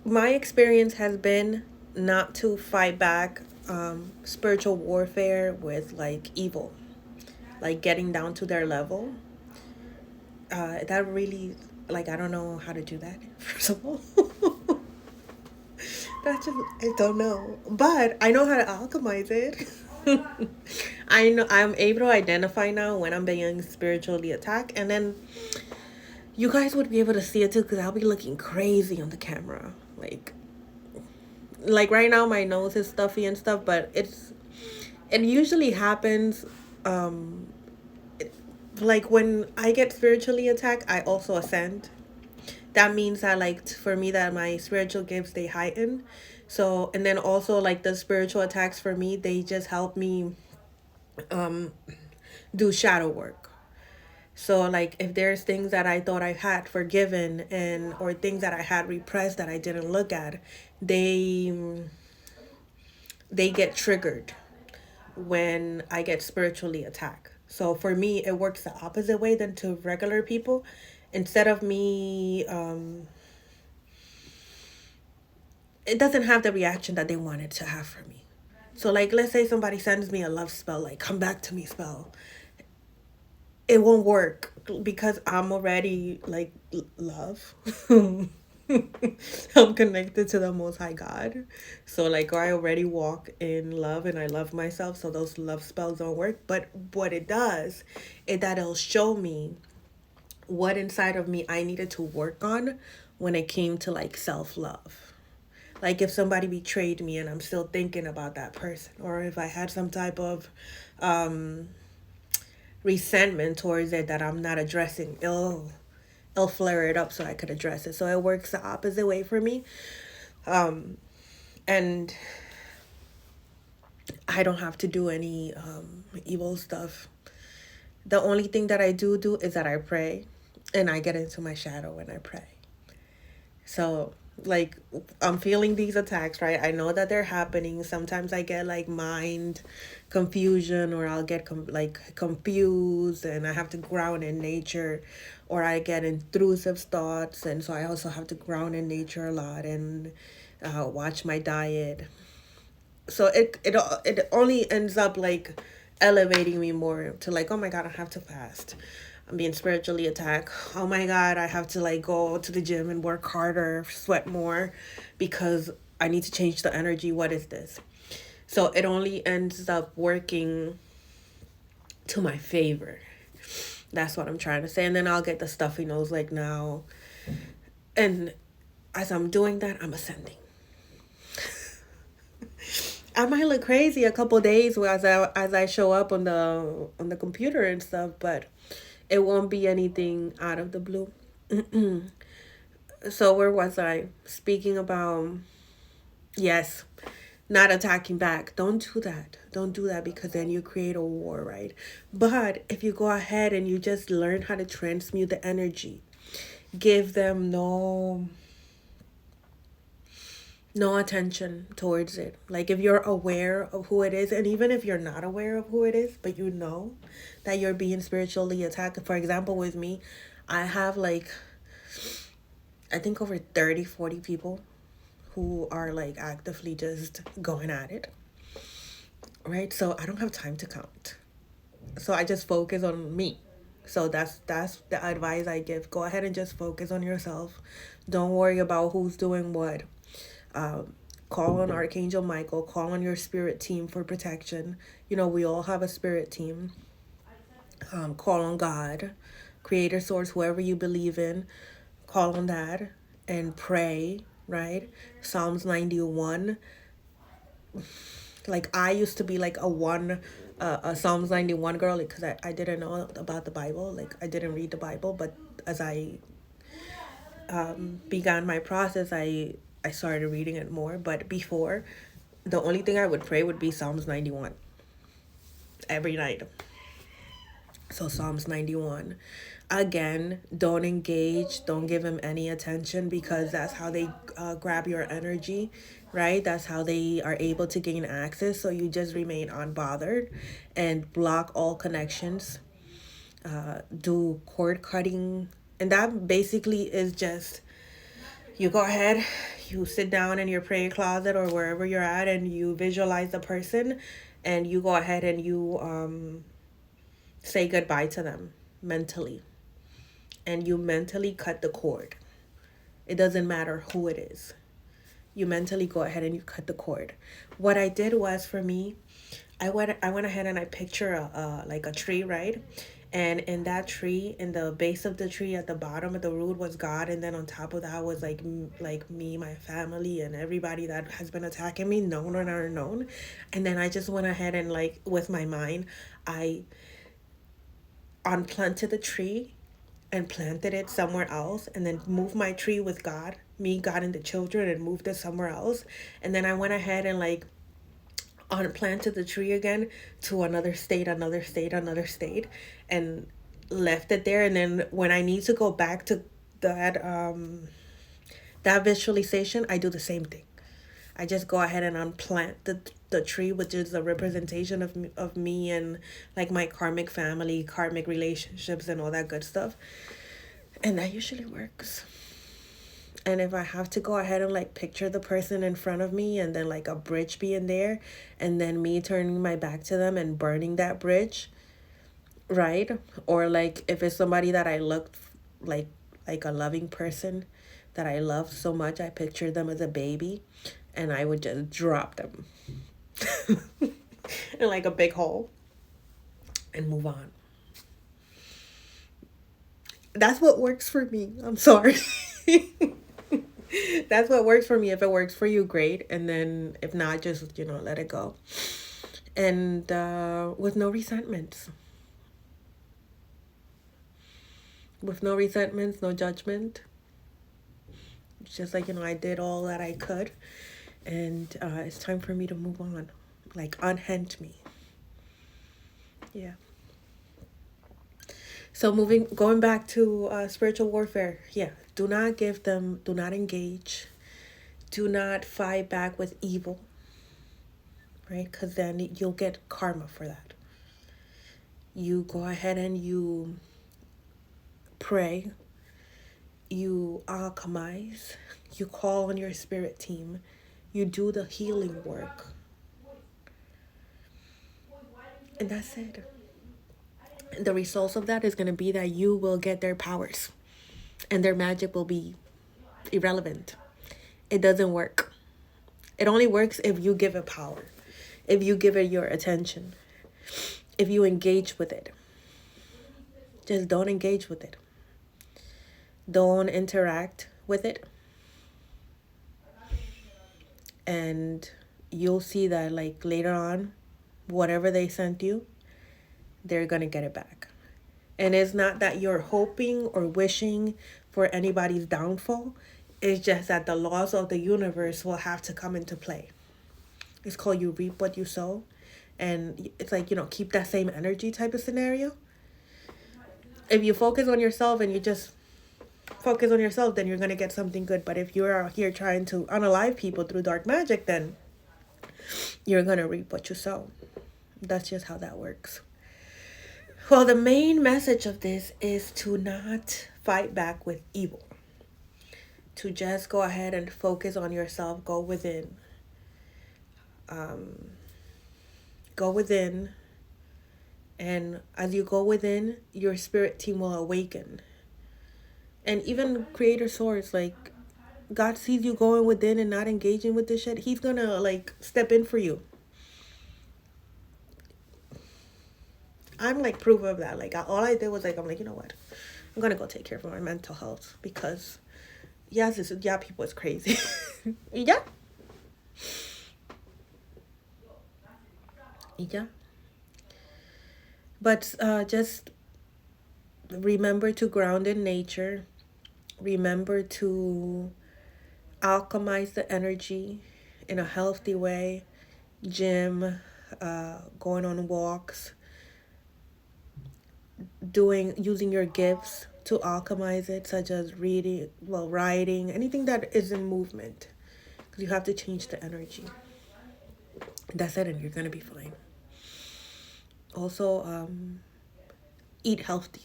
my experience has been not to fight back spiritual warfare with like evil, like getting down to their level. That really, like, I don't know how to do that, first of all. That's just, I don't know. But I know how to alchemize it. I know I'm able to identify now when I'm being spiritually attacked. And then you guys would be able to see it too because I'll be looking crazy on the camera. Like right now my nose is stuffy and stuff, but it usually happens um like when I get spiritually attacked, I also ascend. That means that like for me that my spiritual gifts they heighten. So and then also like the spiritual attacks for me, they just help me do shadow work. So like if there's things that I thought I had forgiven and or things that I had repressed that I didn't look at, they they get triggered when I get spiritually attacked. So for me, it works the opposite way than to regular people. Instead of me, it doesn't have the reaction that they wanted to have for me. So like, let's say somebody sends me a love spell, like "come back to me" spell. It won't work because I'm already like love. I'm connected to the Most High God. So, like, I already walk in love and I love myself. So, those love spells don't work. But what it does is that it'll show me what inside of me I needed to work on when it came to like self love. Like, if somebody betrayed me and I'm still thinking about that person, or if I had some type of resentment towards it that I'm not addressing, it'll flare it up so I could address it. So it works the opposite way for me. And I don't have to do any evil stuff. The only thing that I do is that I pray and I get into my shadow when I pray. So, like, I'm feeling these attacks, right? I know that they're happening. Sometimes I get like mind confusion, or I'll get like confused, and I have to ground in nature, or I get intrusive thoughts, and so I also have to ground in nature a lot and watch my diet. So it only ends up like elevating me more to like, oh my god, I have to fast. I'm being spiritually attacked. Oh my god, I have to like go to the gym and work harder, sweat more because I need to change the energy. What is this? So it only ends up working to my favor. That's what I'm trying to say. And then I'll get the stuffy nose like now. And as I'm doing that, I'm ascending. I might look crazy a couple days as I show up on the computer and stuff, but it won't be anything out of the blue. So where was I? Speaking about, yes, not attacking back. Don't do that. Don't do that because then you create a war, right? But if you go ahead and you just learn how to transmute the energy, give them no attention towards it. Like if you're aware of who it is, and even if you're not aware of who it is, but you know that you're being spiritually attacked. For example, with me, I have like, I think over 30, 40 people who are like actively just going at it, right? So I don't have time to count. So I just focus on me. So that's the advice I give. Go ahead and just focus on yourself. Don't worry about who's doing what. Call on Archangel Michael, call on your spirit team for protection. You know, we all have a spirit team. Call on God, creator source, whoever you believe in, call on that and pray, right? Psalms 91. Like I used to be like a Psalms 91 girl because I didn't know about the Bible. Like I didn't read the Bible, but as I began my process, I started reading it more. But before, the only thing I would pray would be Psalms 91 every night. So Psalms 91. Again, don't engage, don't give him any attention because that's how they grab your energy, right? That's how they are able to gain access. So you just remain unbothered and block all connections. Do cord cutting. And that basically is just You go ahead, you sit down in your prayer closet or wherever you're at, and you visualize the person, and you go ahead and you say goodbye to them mentally, and you mentally cut the cord. It doesn't matter who it is. You mentally go ahead and you cut the cord. What I did was, for me, I went ahead and I picture like a tree, right? And in that tree, in the base of the tree, at the bottom of the root was God, and then on top of that was like me, my family, and everybody that has been attacking me, known or unknown. And then I just went ahead and, like, with my mind, I unplanted the tree and planted it somewhere else, and then moved my tree with God, me, God, and the children, and moved it somewhere else. And then I went ahead and, like, unplanted the tree again to another state, another state, and left it there. And then when I need to go back to that visualization, I do the same thing. I just go ahead and unplant the tree, which is a representation of me and, like, my karmic family, karmic relationships, and all that good stuff. And that usually works. And if I have to go ahead and, like, picture the person in front of me, and then, like, a bridge being there, and then me turning my back to them and burning that bridge, right? Or, like, if it's somebody that I looked like like a loving person that I love so much, I picture them as a baby, and I would just drop them in, like, a big hole and move on. That's what works for me. I'm sorry. That's what works for me. If it works for you, great. And then if not, just, let it go. And with no resentments. With no resentments, no judgment. It's just like, I did all that I could. And it's time for me to move on. Like, unhand me. Yeah. So going back to spiritual warfare. Yeah. Do not engage. Do not fight back with evil. Right? Because then you'll get karma for that. You go ahead and you pray. You alchemize. You call on your spirit team. You do the healing work. And that's it. The results of that is going to be that you will get their powers. And their magic will be irrelevant. It doesn't work. It only works if you give it power. If you give it your attention. If you engage with it. Just don't engage with it. Don't interact with it. And you'll see that, like, later on, whatever they sent you, they're going to get it back. And it's not that you're hoping or wishing for anybody's downfall. It's just that the laws of the universe will have to come into play. It's called you reap what you sow. And it's like, keep that same energy type of scenario. If you focus on yourself and you just focus on yourself, then you're going to get something good. But if you're out here trying to unalive people through dark magic, then you're going to reap what you sow. That's just how that works. Well, the main message of this is to not fight back with evil. To just go ahead and focus on yourself. Go within. Go within. And as you go within, your spirit team will awaken. And even Creator Source, like, God sees you going within and not engaging with this shit. He's gonna, like, step in for you. I'm, like, proof of that. Like, all I did was, like, I'm like, you know what? I'm gonna go take care of my mental health. Because, people is crazy. Yeah. Yeah. But just remember to ground in nature. Remember to alchemize the energy in a healthy way. Gym, going on walks, using your gifts to alchemize it, such as writing, anything that is in movement. Because you have to change the energy. That's it, and you're going to be fine. Also, eat healthy.